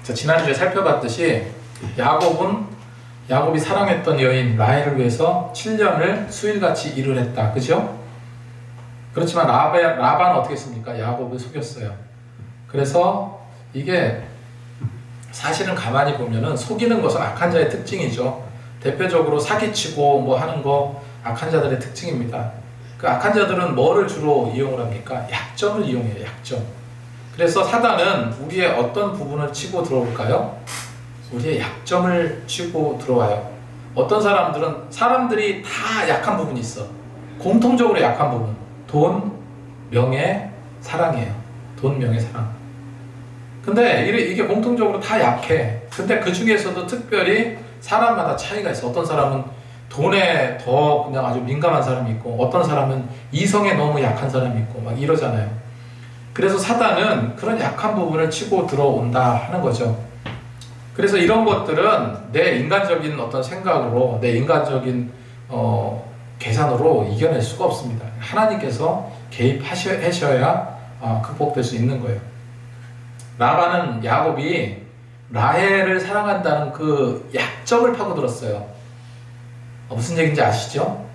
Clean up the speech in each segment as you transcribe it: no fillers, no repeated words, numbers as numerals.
자, 지난주에 살펴봤듯이 야곱이 사랑했던 여인 라헬을 위해서 7년을 수일같이 일을 했다. 그죠? 그렇지만 라반은 어떻게 했습니까? 야곱을 속였어요. 그래서 이게 사실은 가만히 보면은 속이는 것은 악한 자의 특징이죠. 대표적으로 사기치고 뭐 하는 거 악한 자들의 특징입니다. 그 악한 자들은 뭐를 주로 이용을 합니까? 약점을 이용해요. 약점. 그래서 사단은 우리의 어떤 부분을 치고 들어올까요? 우리의 약점을 치고 들어와요. 어떤 사람들이 다 약한 부분이 있어. 공통적으로 약한 부분. 돈, 명예, 사랑이에요. 돈, 명예, 사랑. 근데 이게 공통적으로 다 약해. 근데 그 중에서도 특별히 사람마다 차이가 있어. 어떤 사람은 돈에 더 그냥 아주 민감한 사람이 있고, 어떤 사람은 이성에 너무 약한 사람이 있고, 막 이러잖아요. 그래서 사단은 그런 약한 부분을 치고 들어온다 하는 거죠. 그래서 이런 것들은 내 인간적인 어떤 생각으로, 내 인간적인 계산으로 이겨낼 수가 없습니다. 하나님께서 개입하셔야 극복될 수 있는 거예요. 라반은 야곱이 라헬을 사랑한다는 그 약점을 파고들었어요. 무슨 얘기인지 아시죠?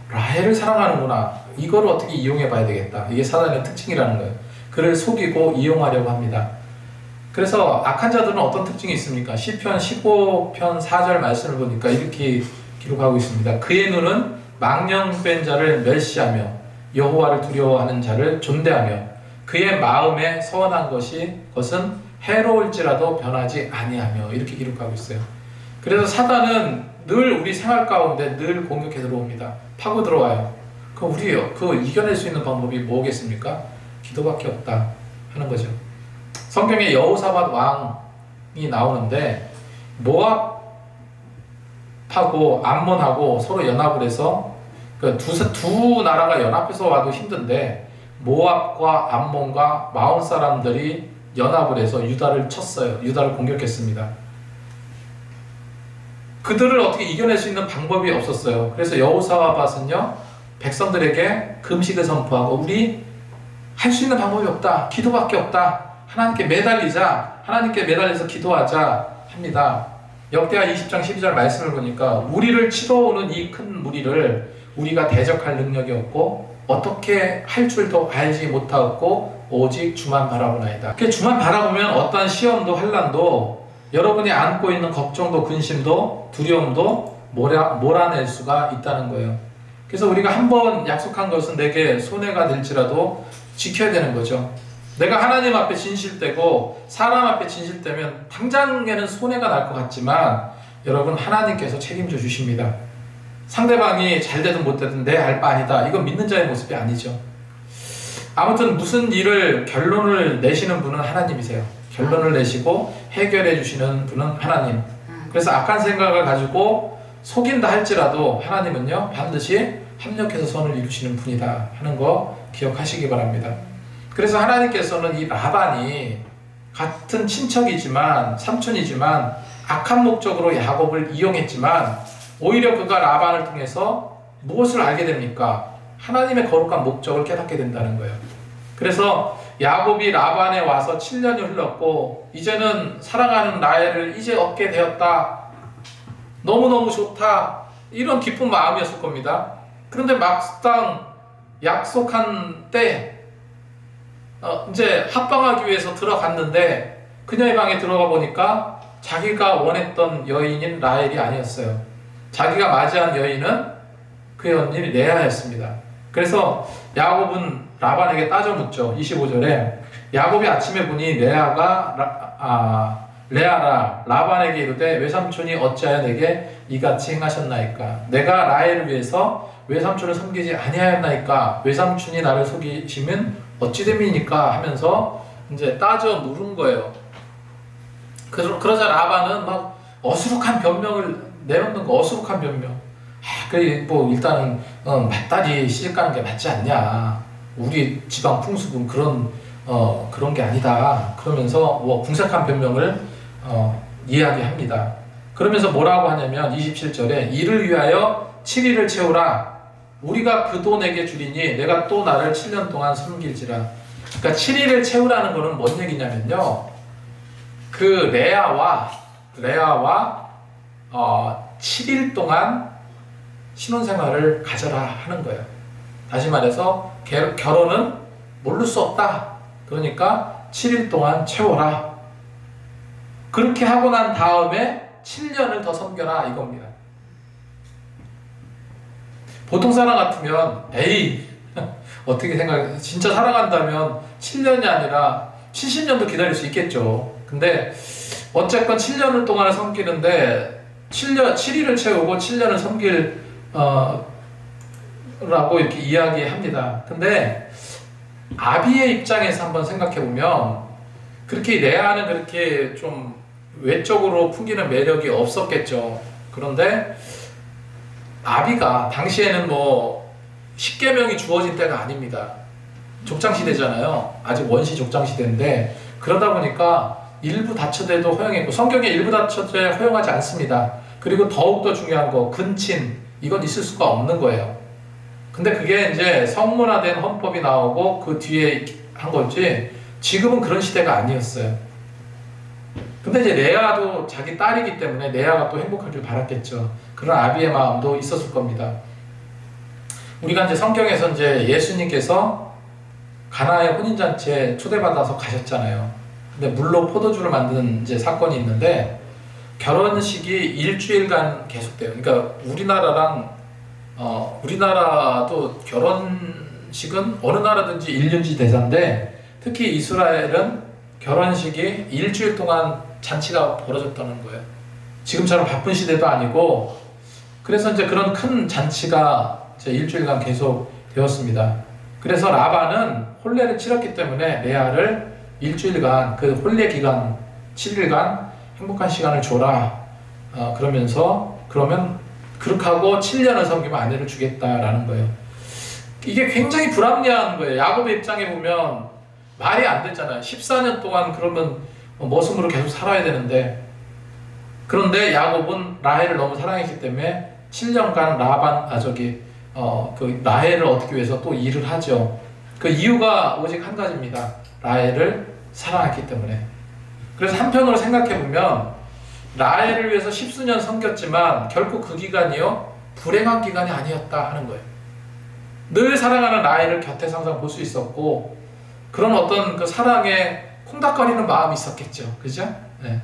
라헬을 사랑하는구나. 이걸 어떻게 이용해 봐야 되겠다. 이게 사단의 특징이라는 거예요. 그를 속이고 이용하려고 합니다. 그래서 악한 자들은 어떤 특징이 있습니까? 시편 15편 4절 말씀을 보니까 이렇게 기록하고 있습니다. 그의 눈은 망령된 자를 멸시하며 여호와를 두려워하는 자를 존대하며 그의 마음에 서원한 것은 해로울지라도 변하지 아니하며 이렇게 기록하고 있어요. 그래서 사단은 늘 우리 생활 가운데 늘 공격해 들어옵니다. 파고 들어와요. 우리 이겨낼 수 있는 방법이 뭐겠습니까? 기도밖에 없다 하는 거죠. 성경에 여호사밧 왕이 나오는데 모압하고 암몬하고 서로 연합을 해서 두 나라가 연합해서 와도 힘든데 모압과 암몬과 마온 사람들이 연합을 해서 유다를 쳤어요. 유다를 공격했습니다. 그들을 어떻게 이겨낼 수 있는 방법이 없었어요. 그래서 여호사밧은요 백성들에게 금식을 선포하고 우리 할 수 있는 방법이 없다. 기도밖에 없다. 하나님께 매달려서 기도하자 합니다. 역대하 20장 12절 말씀을 보니까 우리를 치러오는 이 큰 무리를 우리가 대적할 능력이 없고 어떻게 할 줄도 알지 못하고 오직 주만 바라보나이다. 주만 바라보면 어떠한 시험도 환난도 여러분이 안고 있는 걱정도 근심도 두려움도 몰아낼 수가 있다는 거예요. 그래서 우리가 한번 약속한 것은 내게 손해가 될지라도 지켜야 되는 거죠. 내가 하나님 앞에 진실되고 사람 앞에 진실되면 당장에는 손해가 날 것 같지만 여러분 하나님께서 책임져 주십니다. 상대방이 잘 되든 못 되든 내 알 바 아니다. 이건 믿는 자의 모습이 아니죠. 아무튼 무슨 일을 결론을 내시는 분은 하나님이세요. 결론을 내시고 해결해 주시는 분은 하나님. 그래서 악한 생각을 가지고 속인다 할지라도 하나님은요 반드시 합력해서 선을 이루시는 분이다 하는 거 기억하시기 바랍니다. 그래서 하나님께서는 이 라반이 같은 친척이지만 삼촌이지만 악한 목적으로 야곱을 이용했지만 오히려 그가 라반을 통해서 무엇을 알게 됩니까? 하나님의 거룩한 목적을 깨닫게 된다는 거예요. 그래서 야곱이 라반에 와서 7년이 흘렀고 이제는 사랑하는 라헬을 이제 얻게 되었다. 너무너무 좋다. 이런 기쁜 마음이었을 겁니다. 그런데 막상 약속한 때 이제 합방하기 위해서 들어갔는데 그녀의 방에 들어가 보니까 자기가 원했던 여인인 라헬이 아니었어요. 자기가 맞이한 여인은 그의 언니 레아였습니다. 그래서 야곱은 라반에게 따져 묻죠. 25절에 야곱이 아침에 보니 레아라 라반에게 이르되 외삼촌이 어찌하여 내게 이같이 행하셨나이까? 내가 라헬을 위해서 외삼촌을 섬기지 아니하였나이까? 외삼촌이 나를 속이시면 어찌 됨이니까? 하면서 이제 따져 물은 거예요. 그러자 라반은 막 어수룩한 변명을 내놓는 거. 어수룩한 변명. 그래 뭐 일단은 맞다리 시집가는 게 맞지 않냐. 우리 지방 풍습은 그런 게 아니다. 그러면서 궁색한 변명을 이야기합니다. 그러면서 뭐라고 하냐면 27절에 이를 위하여 7일을 채우라. 우리가 그 돈에게 주리니 내가 또 나를 7년 동안 섬길지라. 그러니까 7일을 채우라는 거는 뭔 얘기냐면요. 그 레아와 7일 동안 신혼생활을 가져라 하는 거예요. 다시 말해서 결혼은 모를 수 없다. 그러니까 7일 동안 채워라. 그렇게 하고 난 다음에 7년을 더 섬겨라 이겁니다. 보통 사람 같으면 에이 어떻게 생각해? 진짜 사랑한다면 7년이 아니라 70년도 기다릴 수 있겠죠. 근데 어쨌건 7년을 동안 섬기는데 7일을 채우고 7년을 섬길 라고 이렇게 이야기합니다. 근데 아비의 입장에서 한번 생각해 보면 그렇게 레아는 그렇게 좀 외적으로 풍기는 매력이 없었겠죠. 그런데 아비가 당시에는 뭐 십계명이 주어진 때가 아닙니다. 족장시대잖아요. 아직 원시 족장시대인데 그러다 보니까 일부 다처제도 허용했고 성경에 일부 다처제 허용하지 않습니다. 그리고 더욱더 중요한 거 근친 이건 있을 수가 없는 거예요. 근데 그게 이제 성문화된 헌법이 나오고 그 뒤에 한 거지 지금은 그런 시대가 아니었어요. 근데 이제 레아도 자기 딸이기 때문에 레아가 또 행복하길 바랐겠죠. 그런 아비의 마음도 있었을 겁니다. 우리가 이제 성경에서 이제 예수님께서 가나의 혼인잔치에 초대받아서 가셨잖아요. 근데 물로 포도주를 만드는 이제 사건이 있는데 결혼식이 일주일간 계속돼요. 그러니까 우리나라도 결혼식은 어느 나라든지 일륜지 대사인데 특히 이스라엘은 결혼식이 일주일 동안 잔치가 벌어졌다는 거예요. 지금처럼 바쁜 시대도 아니고 그래서 이제 그런 큰 잔치가 이제 일주일간 계속 되었습니다. 그래서 라반은 혼례를 치렀기 때문에 레아를 일주일간 그 혼례 기간 7일간 행복한 시간을 줘라. 그러면 그렇게 하고 7년을 섬기면 아내를 주겠다라는 거예요. 이게 굉장히 불합리한 거예요. 야곱의 입장에 보면 말이 안 되잖아요. 14년 동안 그러면 머슴으로 계속 살아야 되는데 그런데 야곱은 라헬을 너무 사랑했기 때문에 7년간 그 라헬을 얻기 위해서 또 일을 하죠. 그 이유가 오직 한 가지입니다. 라헬을 사랑했기 때문에. 그래서 한편으로 생각해 보면 라헬을 위해서 십수년 섬겼지만 결코 그 기간이요 불행한 기간이 아니었다 하는 거예요. 늘 사랑하는 라헬을 곁에서 항상 볼 수 있었고 그런 어떤 그 사랑에 콩닥거리는 마음이 있었겠죠. 그죠? 네.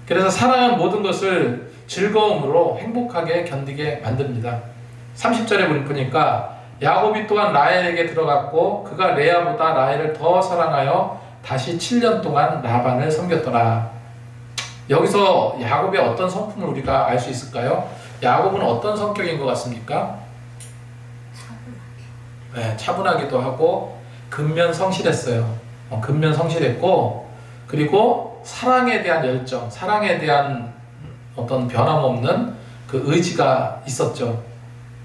그래서 사랑은 모든 것을 즐거움으로 행복하게 견디게 만듭니다. 30절에 보니까 야곱이 또한 라헬에게 들어갔고 그가 레아보다 라헬을 더 사랑하여 다시 7년 동안 라반을 섬겼더라. 여기서 야곱의 어떤 성품을 우리가 알 수 있을까요? 야곱은 어떤 성격인 것 같습니까? 네, 차분하기도 하고 근면성실했어요. 근면성실했고 그리고 사랑에 대한 열정, 사랑에 대한 어떤 변함없는 그 의지가 있었죠.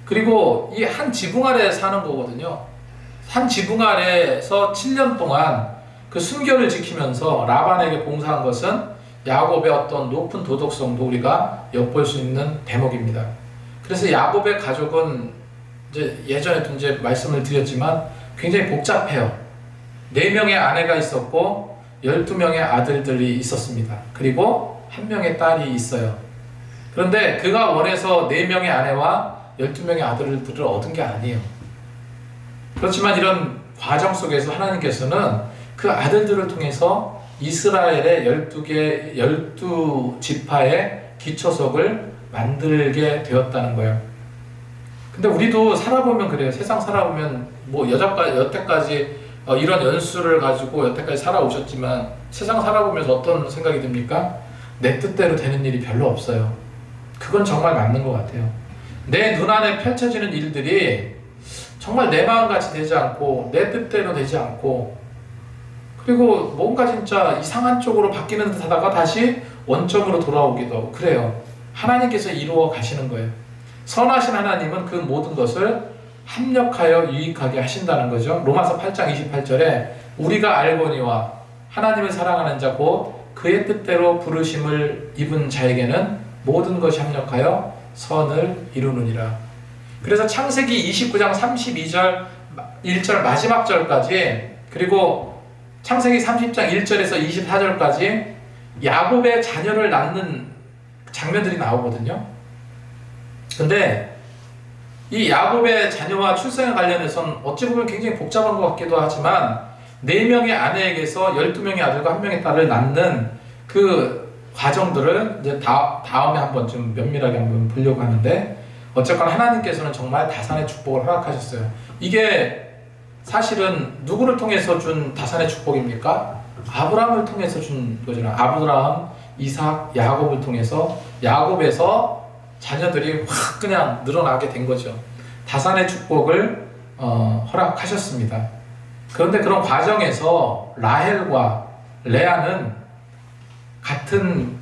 그리고 이 한 지붕 아래 사는 거거든요. 한 지붕 아래에서 7년 동안 그 순결을 지키면서 라반에게 봉사한 것은 야곱의 어떤 높은 도덕성도 우리가 엿볼 수 있는 대목입니다. 그래서 야곱의 가족은 이제 예전에도 이제 말씀을 드렸지만 굉장히 복잡해요. 4명의 아내가 있었고 12명의 아들들이 있었습니다. 그리고 1명의 딸이 있어요. 그런데 그가 원해서 4명의 아내와 12명의 아들들을 얻은 게 아니에요. 그렇지만 이런 과정 속에서 하나님께서는 그 아들들을 통해서 이스라엘의 12지파의 기초석을 만들게 되었다는 거예요. 근데 우리도 살아보면 그래요. 세상 살아보면 뭐 여태까지 이런 연수를 가지고 여태까지 살아오셨지만 세상 살아보면서 어떤 생각이 듭니까? 내 뜻대로 되는 일이 별로 없어요. 그건 정말 맞는 것 같아요. 내 눈안에 펼쳐지는 일들이 정말 내 마음같이 되지 않고 내 뜻대로 되지 않고 그리고 뭔가 진짜 이상한 쪽으로 바뀌는 듯 하다가 다시 원점으로 돌아오기도 하고 그래요. 하나님께서 이루어 가시는 거예요. 선하신 하나님은 그 모든 것을 합력하여 유익하게 하신다는 거죠. 로마서 8장 28절에 우리가 알거니와 하나님을 사랑하는 자 곧 그의 뜻대로 부르심을 입은 자에게는 모든 것이 합력하여 선을 이루느니라. 그래서 창세기 29장 32절 1절 마지막 절까지 그리고 창세기 30장 1절에서 24절까지 야곱의 자녀를 낳는 장면들이 나오거든요. 근데 이 야곱의 자녀와 출생에 관련해서는 어찌 보면 굉장히 복잡한 것 같기도 하지만 4명의 아내에게서 12명의 아들과 1명의 딸을 낳는 그 과정들을 이제 다음에 한번 좀 면밀하게 한번 보려고 하는데, 어쨌거나 하나님께서는 정말 다산의 축복을 허락하셨어요. 이게 사실은 누구를 통해서 준 다산의 축복입니까? 아브라함을 통해서 준 거잖아요. 아브라함, 이삭, 야곱을 통해서 야곱에서 자녀들이 확 그냥 늘어나게 된 거죠. 다산의 축복을 허락하셨습니다. 그런데 그런 과정에서 라헬과 레아는 같은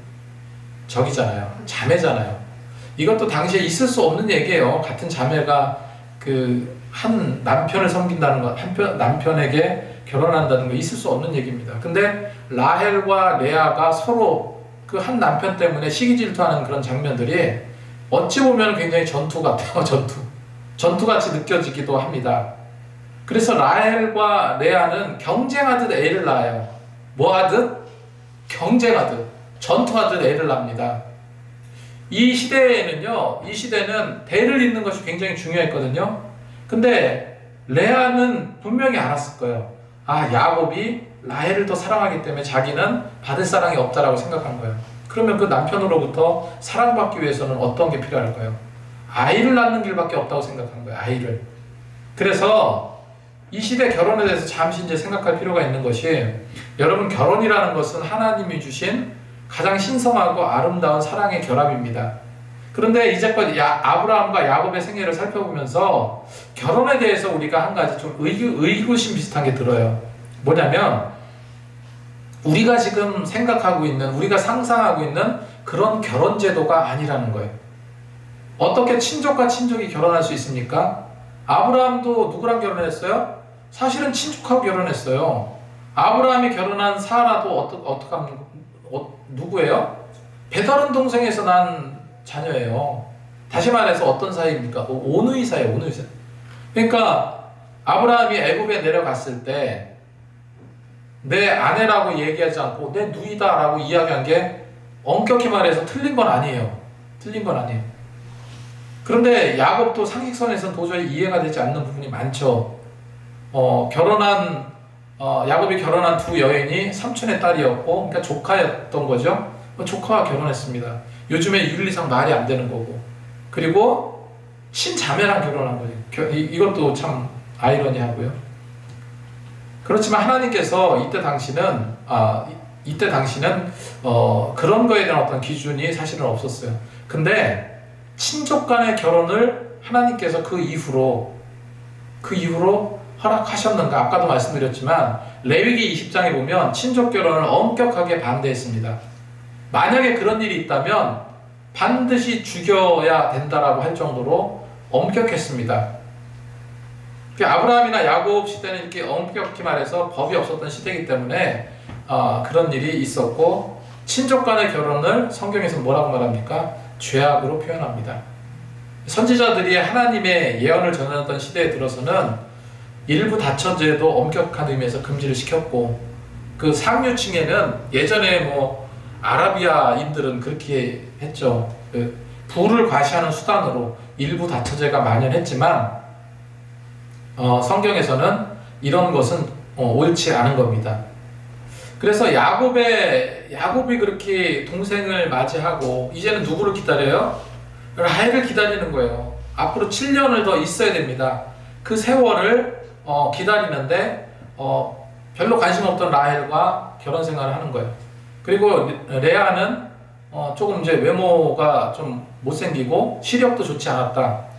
적이잖아요. 자매잖아요. 이것도 당시에 있을 수 없는 얘기예요. 같은 자매가 그 한 남편을 섬긴다는 것, 남편에게 결혼한다는 거 있을 수 없는 얘기입니다. 근데 라헬과 레아가 서로 그 한 남편 때문에 시기 질투하는 그런 장면들이 어찌 보면 굉장히 전투 같아요. 전투같이 느껴지기도 합니다. 그래서 라헬과 레아는 경쟁하듯 애를 낳아요. 뭐 하듯? 경쟁하듯, 전투하듯 애를 낳습니다. 이 시대는 대를 잇는 것이 굉장히 중요했거든요. 근데 레아는 분명히 알았을 거예요. 아, 야곱이 라헬을 더 사랑하기 때문에 자기는 받을 사랑이 없다라고 생각한 거예요. 그러면 그 남편으로부터 사랑받기 위해서는 어떤 게 필요할까요? 아이를 낳는 길밖에 없다고 생각한 거예요. 아이를. 그래서 이 시대 결혼에 대해서 잠시 이제 생각할 필요가 있는 것이, 여러분, 결혼이라는 것은 하나님이 주신 가장 신성하고 아름다운 사랑의 결합입니다. 그런데 이제껏 아브라함과 야곱의 생애를 살펴보면서 결혼에 대해서 우리가 한 가지 좀 의구심 비슷한 게 들어요. 뭐냐면, 우리가 지금 생각하고 있는, 우리가 상상하고 있는 그런 결혼 제도가 아니라는 거예요. 어떻게 친족과 친족이 결혼할 수 있습니까? 아브라함도 누구랑 결혼했어요? 사실은 친족하고 결혼했어요. 아브라함이 결혼한 사라도 어떻게 하면 누구예요? 배다른 동생에서 난 자녀예요. 다시 말해서 어떤 사이입니까? 오누이 사이예요. 오누이 사이. 그러니까 아브라함이 애굽에 내려갔을 때 내 아내라고 얘기하지 않고 내 누이다라고 이야기한 게 엄격히 말해서 틀린 건 아니에요. 그런데 야곱도 상식선에서는 도저히 이해가 되지 않는 부분이 많죠. 야곱이 결혼한 두 여인이 삼촌의 딸이었고, 그러니까 조카였던 거죠. 조카와 결혼했습니다. 요즘에 윤리상 말이 안 되는 거고, 그리고 친자매랑 결혼한 거죠. 이것도 참 아이러니하고요. 그렇지만 하나님께서 이때 당시는 그런 거에 대한 어떤 기준이 사실은 없었어요. 근데 친족 간의 결혼을 하나님께서 그 이후로 허락하셨는가? 아까도 말씀드렸지만 레위기 20장에 보면 친족 결혼을 엄격하게 반대했습니다. 만약에 그런 일이 있다면 반드시 죽여야 된다라고 할 정도로 엄격했습니다. 아브라함이나 야곱 시대는 이렇게 엄격히 말해서 법이 없었던 시대이기 때문에 그런 일이 있었고, 친족 간의 결혼을 성경에서 뭐라고 말합니까? 죄악으로 표현합니다. 선지자들이 하나님의 예언을 전하던 시대에 들어서는 일부 다처제도 엄격한 의미에서 금지를 시켰고, 그 상류층에는 예전에 아라비아인들은 그렇게 했죠. 부를 과시하는 수단으로 일부 다처제가 만연했지만 성경에서는 이런 것은 옳지 않은 겁니다. 그래서 야곱이 그렇게 동생을 맞이하고 이제는 누구를 기다려요? 라헬을 기다리는 거예요. 앞으로 7년을 더 있어야 됩니다. 그 세월을 기다리는데 별로 관심 없던 라헬과 결혼 생활을 하는 거예요. 그리고 레아는 조금 이제 외모가 좀 못생기고 시력도 좋지 않았다.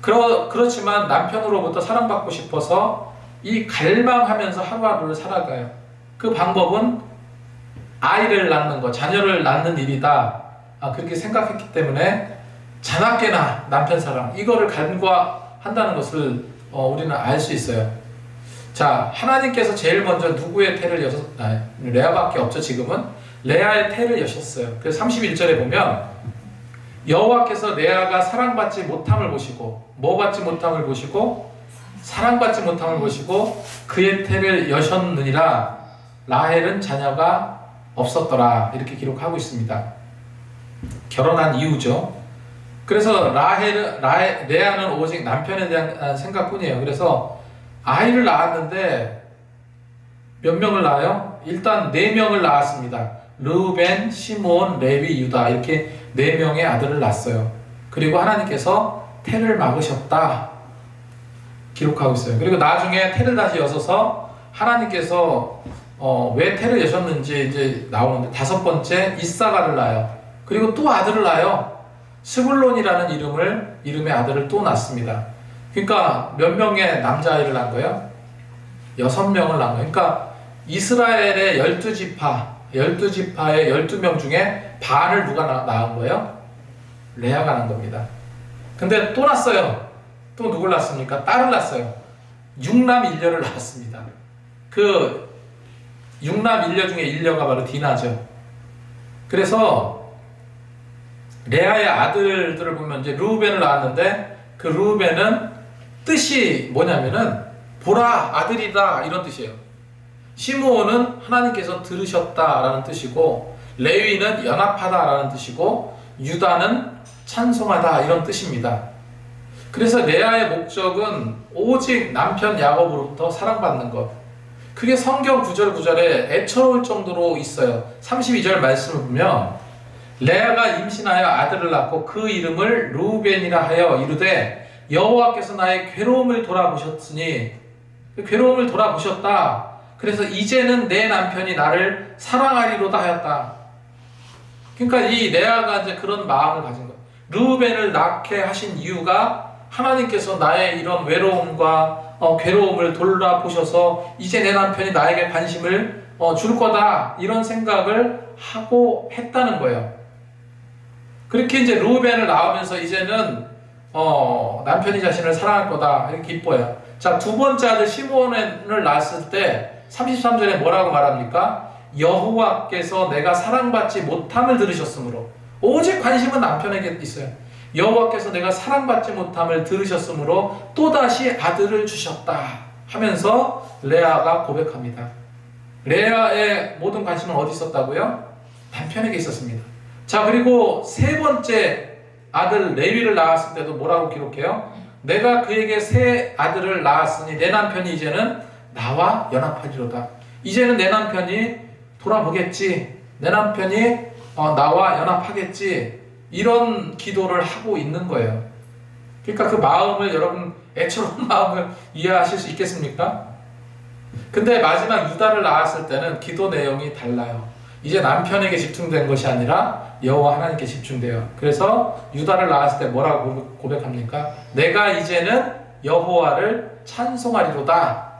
그렇지만 남편으로부터 사랑받고 싶어서 이 갈망하면서 하루하루를 살아가요. 그 방법은 아이를 낳는 것, 자녀를 낳는 일이다. 그렇게 생각했기 때문에 자나깨나 남편 사랑, 이거를 간과한다는 것을 우리는 알 수 있어요. 자, 하나님께서 제일 먼저 누구의 태를 레아밖에 없죠. 지금은 레아의 태를 여셨어요. 그래서 31절에 보면 여호와께서 레아가 사랑받지 못함을 보시고, 뭐 받지 못함을 보시고? 사랑받지 못함을 보시고 그의 태를 여셨느니라. 라헬은 자녀가 없었더라 이렇게 기록하고 있습니다. 결혼한 이유죠. 그래서 레아는 오직 남편에 대한 생각뿐이에요. 그래서 아이를 낳았는데 몇 명을 낳아요? 일단 4명을 낳았습니다. 르우벤, 시므온, 레위, 유다 이렇게 4명의 아들을 낳았어요. 그리고 하나님께서 태를 막으셨다 기록하고 있어요. 그리고 나중에 태를 다시 여셔서 하나님께서 왜 태를 여셨는지 이제 나오는데 5번째 이사가를 낳아요. 그리고 또 아들을 낳아요. 스불론이라는 이름의 아들을 또 낳습니다. 그러니까 몇 명의 남자아이를 낳은 거예요? 6명을 낳은 거예요. 그러니까 이스라엘의 12지파의 12명 중에 반을 누가 낳은 거예요? 레아가 낳은 겁니다. 근데 또 낳았어요. 또 누굴 낳습니까? 딸을 낳았어요. 6남 1녀를 낳았습니다. 그 6남 1녀 중에 1녀가 바로 디나죠. 그래서 레아의 아들들을 보면 이제 르우벤을 낳았는데 그 르우벤은 뜻이 뭐냐면은 보라 아들이다 이런 뜻이에요. 시므온은 하나님께서 들으셨다라는 뜻이고 레위는 연합하다라는 뜻이고 유다는 찬송하다 이런 뜻입니다. 그래서 레아의 목적은 오직 남편 야곱으로부터 사랑받는 것. 그게 성경 구절에 애처로울 정도로 있어요. 32절 말씀을 보면 레아가 임신하여 아들을 낳고 그 이름을 르우벤이라 하여 이르되 여호와께서 나의 괴로움을 돌아보셨으니 괴로움을 돌아보셨다. 그래서 이제는 내 남편이 나를 사랑하리로다 하였다. 그러니까 이 레아가 이제 그런 마음을 가진 거예요. 르우벤을 낳게 하신 이유가 하나님께서 나의 이런 외로움과 괴로움을 돌아보셔서 이제 내 남편이 나에게 관심을 줄 거다 이런 생각을 하고 했다는 거예요. 그렇게 이제 르우벤을 낳으면서 이제는 남편이 자신을 사랑할 거다 이렇게 기뻐요. 자, 2번째 아들 시므온을 낳았을 때 33절에 뭐라고 말합니까? 여호와께서 내가 사랑받지 못함을 들으셨으므로 오직 관심은 남편에게 있어요. 여호와께서 내가 사랑받지 못함을 들으셨으므로 또다시 아들을 주셨다 하면서 레아가 고백합니다. 레아의 모든 관심은 어디 있었다고요? 남편에게 있었습니다. 자, 그리고 3번째 아들 레위를 낳았을 때도 뭐라고 기록해요? 내가 그에게 새 아들을 낳았으니 내 남편이 이제는 나와 연합하리로다. 이제는 내 남편이 돌아보겠지. 내 남편이 나와 연합하겠지. 이런 기도를 하고 있는 거예요. 그러니까 그 마음을 여러분 애처로운 마음을 이해하실 수 있겠습니까? 근데 마지막 유다를 낳았을 때는 기도 내용이 달라요. 이제 남편에게 집중된 것이 아니라 여호와 하나님께 집중돼요. 그래서 유다를 낳았을 때 뭐라고 고백합니까? 내가 이제는 여호와를 찬송하리로다.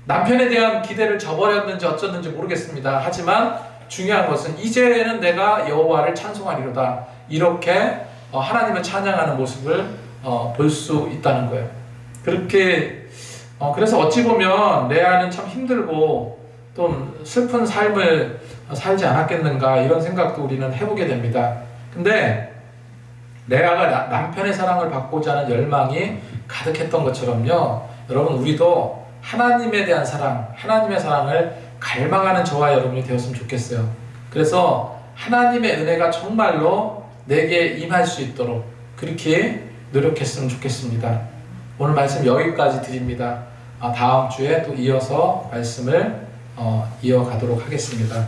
남편에 대한 기대를 저버렸는지 어쩌는지 모르겠습니다. 하지만 중요한 것은 이제는 내가 여호와를 찬송하리로다. 이렇게 하나님을 찬양하는 모습을 볼 수 있다는 거예요. 그렇게 그래서 어찌 보면 레아는 참 힘들고 좀 슬픈 삶을 살지 않았겠는가 이런 생각도 우리는 해보게 됩니다. 근데 레아가 남편의 사랑을 받고자 하는 열망이 가득했던 것처럼요, 여러분 우리도 하나님에 대한 사랑, 하나님의 사랑을 갈망하는 저와 여러분이 되었으면 좋겠어요. 그래서 하나님의 은혜가 정말로 내게 임할 수 있도록 그렇게 노력했으면 좋겠습니다. 오늘 말씀 여기까지 드립니다. 다음 주에 또 이어서 말씀을 이어가도록 하겠습니다.